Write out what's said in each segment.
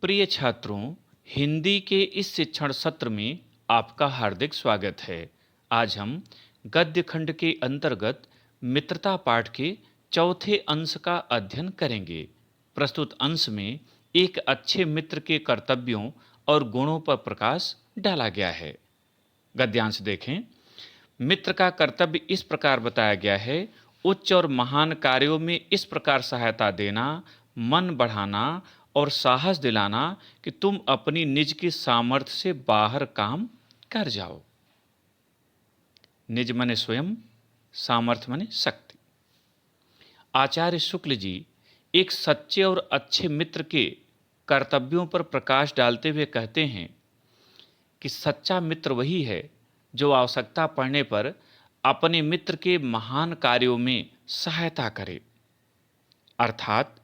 प्रिय छात्रों, हिंदी के इस शिक्षण सत्र में आपका हार्दिक स्वागत है। आज हम गद्य खंड के अंतर्गत मित्रता पाठ के चौथे अंश का अध्ययन करेंगे। प्रस्तुत अंश में एक अच्छे मित्र के कर्तव्यों और गुणों पर प्रकाश डाला गया है। गद्यांश देखें। मित्र का कर्तव्य इस प्रकार बताया गया है। उच्च और महान कार्यों में इस प्रकार सहायता देना, मन बढ़ाना और साहस दिलाना कि तुम अपनी निज की सामर्थ्य से बाहर काम कर जाओ। निज मने स्वयं, सामर्थ्य मने शक्ति। आचार्य शुक्ल जी एक सच्चे और अच्छे मित्र के कर्तव्यों पर प्रकाश डालते हुए कहते हैं कि सच्चा मित्र वही है जो आवश्यकता पड़ने पर अपने मित्र के महान कार्यों में सहायता करे, अर्थात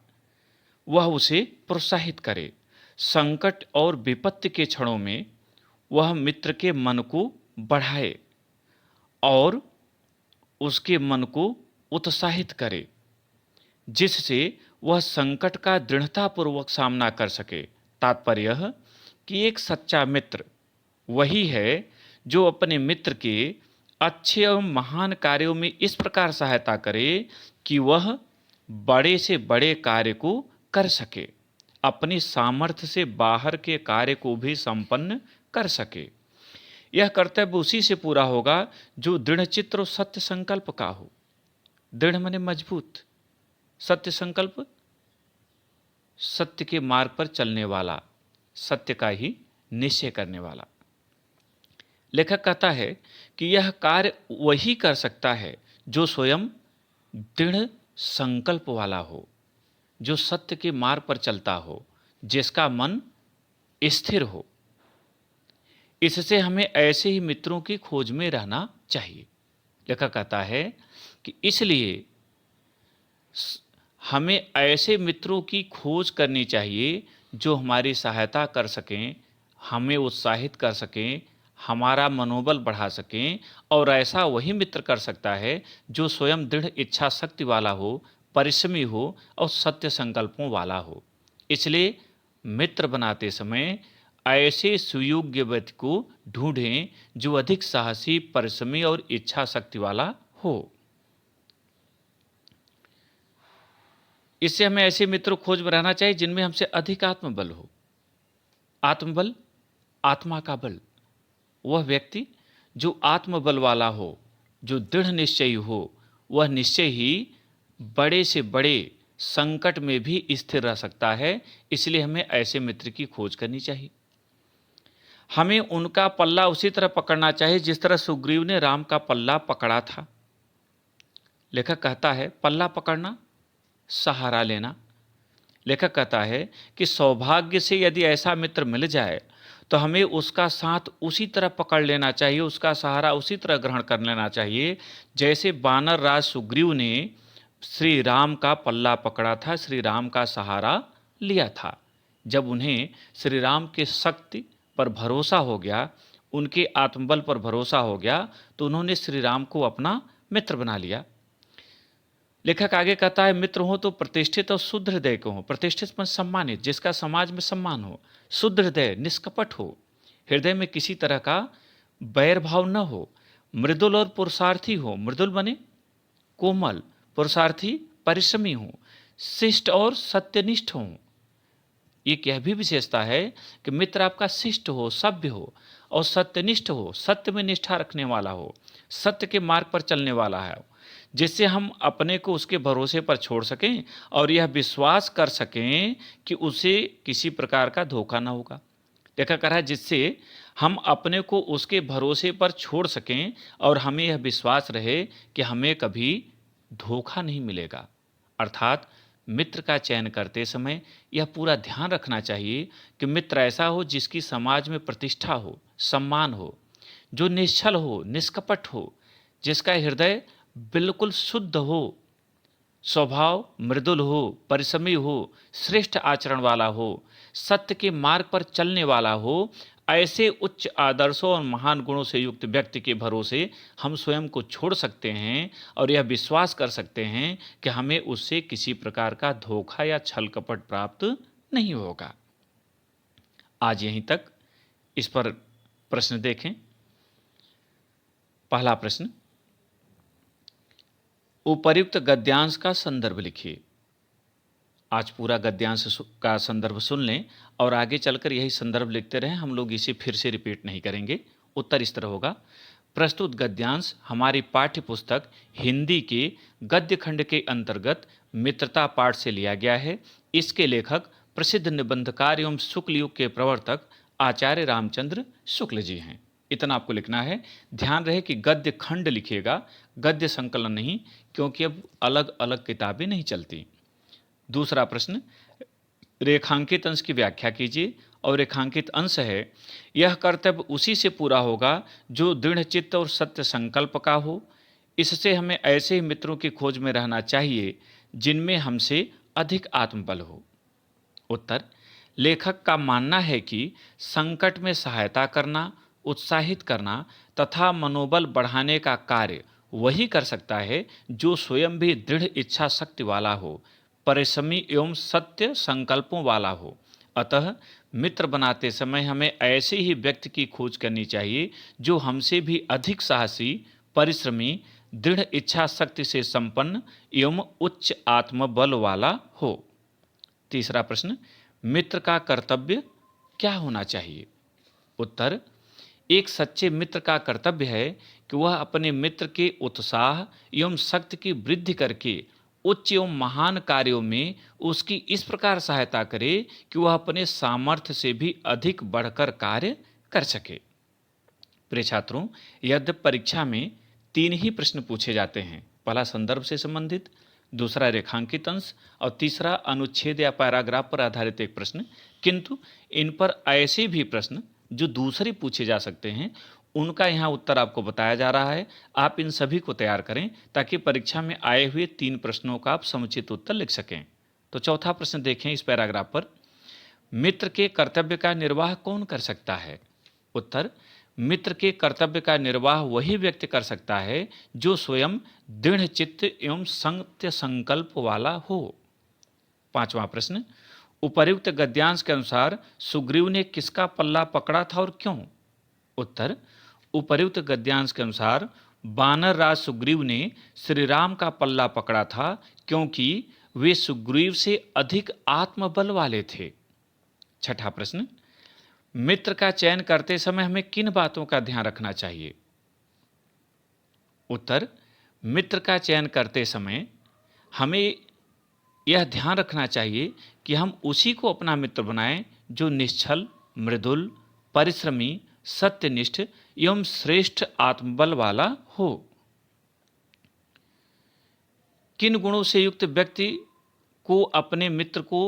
वह उसे प्रोत्साहित करे। संकट और विपत्ति के क्षणों में वह मित्र के मन को बढ़ाए और उसके मन को उत्साहित करे, जिससे वह संकट का दृढ़तापूर्वक सामना कर सके। तात्पर्य यह कि एक सच्चा मित्र वही है जो अपने मित्र के अच्छे एवं महान कार्यों में इस प्रकार सहायता करे कि वह बड़े से बड़े कार्य को कर सके, अपनी सामर्थ्य से बाहर के कार्य को भी संपन्न कर सके। यह कर्तव्य उसी से पूरा होगा जो दृढ़ चित्त और सत्य संकल्प का हो। दृढ़ माने मजबूत, सत्य संकल्प सत्य के मार्ग पर चलने वाला, सत्य का ही निश्चय करने वाला। लेखक कहता है कि यह कार्य वही कर सकता है जो स्वयं दृढ़ संकल्प वाला हो, जो सत्य के मार्ग पर चलता हो, जिसका मन स्थिर हो। इससे हमें ऐसे ही मित्रों की खोज में रहना चाहिए। लेखक कहता है कि इसलिए हमें ऐसे मित्रों की खोज करनी चाहिए जो हमारी सहायता कर सकें, हमें उत्साहित कर सकें, हमारा मनोबल बढ़ा सकें। और ऐसा वही मित्र कर सकता है जो स्वयं दृढ़ इच्छा शक्ति वाला हो, परिश्रमी हो और सत्य संकल्पों वाला हो। इसलिए मित्र बनाते समय ऐसे सुयोग्य व्यक्ति को ढूंढें जो अधिक साहसी, परिश्रमी और इच्छा शक्ति वाला हो। इससे हमें ऐसे मित्रों खोज में रहना चाहिए जिनमें हमसे अधिक आत्मबल हो। आत्मबल, आत्मा का बल। वह व्यक्ति जो आत्मबल वाला हो, जो दृढ़ निश्चयी हो, वह निश्चय ही बड़े से बड़े संकट में भी स्थिर रह सकता है। इसलिए हमें ऐसे मित्र की खोज करनी चाहिए। हमें उनका पल्ला उसी तरह पकड़ना चाहिए जिस तरह सुग्रीव ने राम का पल्ला पकड़ा था। लेखक कहता है पल्ला पकड़ना, सहारा लेना। लेखक कहता है कि सौभाग्य से यदि ऐसा मित्र मिल जाए तो हमें उसका साथ उसी तरह पकड़ लेना चाहिए, उसका सहारा उसी तरह ग्रहण कर लेना चाहिए जैसे वानर राज सुग्रीव ने श्री राम का पल्ला पकड़ा था, श्री राम का सहारा लिया था। जब उन्हें श्री राम के शक्ति पर भरोसा हो गया, उनके आत्मबल पर भरोसा हो गया, तो उन्होंने श्री राम को अपना मित्र बना लिया। लेखक आगे कहता है मित्र हो तो प्रतिष्ठित और शुद्ध हृदय के हो। प्रतिष्ठित में सम्मानित, जिसका समाज में सम्मान हो। शुद्ध हृदय, निष्कपट हो, हृदय में किसी तरह का बैर भाव न हो। मृदुल और पुरुषार्थी हो। मृदुल बने कोमल, पुरुषार्थी परिश्रमी हो, शिष्ट और सत्यनिष्ठ हो। एक यह भी विशेषता है कि मित्र आपका शिष्ट हो, सभ्य हो और सत्यनिष्ठ हो, सत्य में निष्ठा रखने वाला हो, सत्य के मार्ग पर चलने वाला है, जिससे हम अपने को उसके भरोसे पर छोड़ सकें और यह विश्वास कर सकें कि उसे किसी प्रकार का धोखा ना होगा। देखा कर रहा है जिससे हम अपने को उसके भरोसे पर छोड़ सकें और हमें यह विश्वास रहे कि हमें कभी धोखा नहीं मिलेगा। अर्थात मित्र का चयन करते समय यह पूरा ध्यान रखना चाहिए कि मित्र ऐसा हो जिसकी समाज में प्रतिष्ठा हो, सम्मान हो, जो निश्चल हो, निष्कपट हो, जिसका हृदय बिल्कुल शुद्ध हो, स्वभाव मृदुल हो, परिश्रमी हो, श्रेष्ठ आचरण वाला हो, सत्य के मार्ग पर चलने वाला हो। ऐसे उच्च आदर्शों और महान गुणों से युक्त व्यक्ति के भरोसे हम स्वयं को छोड़ सकते हैं और यह विश्वास कर सकते हैं कि हमें उससे किसी प्रकार का धोखा या छल कपट प्राप्त नहीं होगा। आज यहीं तक। इस पर प्रश्न देखें। पहला प्रश्न, उपर्युक्त गद्यांश का संदर्भ लिखिए। आज पूरा गद्यांश का संदर्भ सुन लें और आगे चलकर यही संदर्भ लिखते रहें। हम लोग इसे फिर से रिपीट नहीं करेंगे। उत्तर इस तरह होगा, प्रस्तुत गद्यांश हमारी पाठ्य पुस्तक हिंदी के गद्य खंड के अंतर्गत मित्रता पाठ से लिया गया है। इसके लेखक प्रसिद्ध निबंधकार एवं शुक्ल युग के प्रवर्तक आचार्य रामचंद्र शुक्ल जी हैं। इतना आपको लिखना है। ध्यान रहे कि गद्य खंड लिखिएगा, गद्य संकलन नहीं, क्योंकि अब अलग अलग किताबें नहीं चलती। दूसरा प्रश्न, रेखांकित अंश की व्याख्या कीजिए। और रेखांकित अंश है, यह कर्तव्य उसी से पूरा होगा जो दृढ़ चित्त और सत्य संकल्प का हो। इससे हमें ऐसे ही मित्रों की खोज में रहना चाहिए जिनमें हमसे अधिक आत्मबल हो। उत्तर, लेखक का मानना है कि संकट में सहायता करना, उत्साहित करना तथा मनोबल बढ़ाने का कार्य वही कर सकता है जो स्वयं भी दृढ़ इच्छा शक्ति वाला हो, परिश्रमी एवं सत्य संकल्पों वाला हो। अतः मित्र बनाते समय हमें ऐसे ही व्यक्ति की खोज करनी चाहिए जो हमसे भी अधिक साहसी, परिश्रमी, दृढ़ इच्छा शक्ति से संपन्न एवं उच्च आत्मबल वाला हो। तीसरा प्रश्न, मित्र का कर्तव्य क्या होना चाहिए? उत्तर, एक सच्चे मित्र का कर्तव्य है कि वह अपने मित्र के उत्साह एवं शक्ति की वृद्धि करके उच्च एवं महान कार्यों में उसकी इस प्रकार सहायता करे कि वह अपने सामर्थ्य से भी अधिक बढ़कर कार्य कर सके। प्रिय छात्रों, यद्यपि परीक्षा में 3 ही प्रश्न पूछे जाते हैं, पहला संदर्भ से संबंधित, दूसरा रेखांकित अंश और तीसरा अनुच्छेद या पैराग्राफ पर आधारित एक प्रश्न, किंतु इन पर ऐसे भी प्रश्न जो दूसरे पूछे जा सकते हैं, उनका यहाँ उत्तर आपको बताया जा रहा है। आप इन सभी को तैयार करें ताकि परीक्षा में आए हुए 3 प्रश्नों का आप समुचित उत्तर लिख सकें। तो चौथा प्रश्न देखें इस पैराग्राफ पर, मित्र के कर्तव्य का निर्वाह कौन कर सकता है? उत्तर, मित्र के कर्तव्य का निर्वाह वही व्यक्ति कर सकता है जो स्वयं दृढ़ चित्त एवं सत्य संकल्प वाला हो। पांचवा प्रश्न, उपर्युक्त गद्यांश के अनुसार सुग्रीव ने किसका पल्ला पकड़ा था और क्यों? उत्तर, उपर्युक्त गद्यांश के अनुसार वानर राज सुग्रीव ने श्री राम का पल्ला पकड़ा था क्योंकि वे सुग्रीव से अधिक आत्मबल वाले थे। छठा प्रश्न, मित्र का चयन करते समय हमें किन बातों का ध्यान रखना चाहिए? उत्तर, मित्र का चयन करते समय हमें यह ध्यान रखना चाहिए कि हम उसी को अपना मित्र बनाएं जो निश्चल, मृदुल, परिश्रमी, सत्यनिष्ठ एवं श्रेष्ठ आत्मबल वाला हो। किन गुणों से युक्त व्यक्ति को अपने मित्र को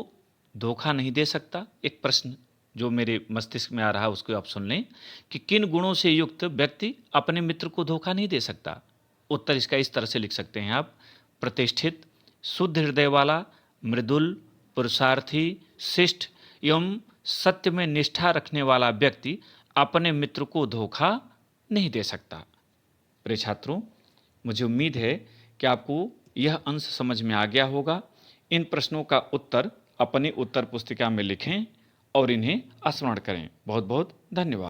धोखा नहीं दे सकता? एक प्रश्न जो मेरे मस्तिष्क में आ रहा है उसको आप सुन लें कि किन गुणों से युक्त व्यक्ति अपने मित्र को धोखा नहीं दे सकता? उत्तर इसका इस तरह से लिख सकते हैं आप, प्रतिष्ठित, शुद्ध हृदय वाला, मृदुल, पुरुषार्थी, शिष्ट एवं सत्य में निष्ठा रखने वाला व्यक्ति अपने मित्र को धोखा नहीं दे सकता। प्रिय छात्रों, मुझे उम्मीद है कि आपको यह अंश समझ में आ गया होगा। इन प्रश्नों का उत्तर अपनी उत्तर पुस्तिका में लिखें और इन्हें स्मरण करें। बहुत बहुत धन्यवाद।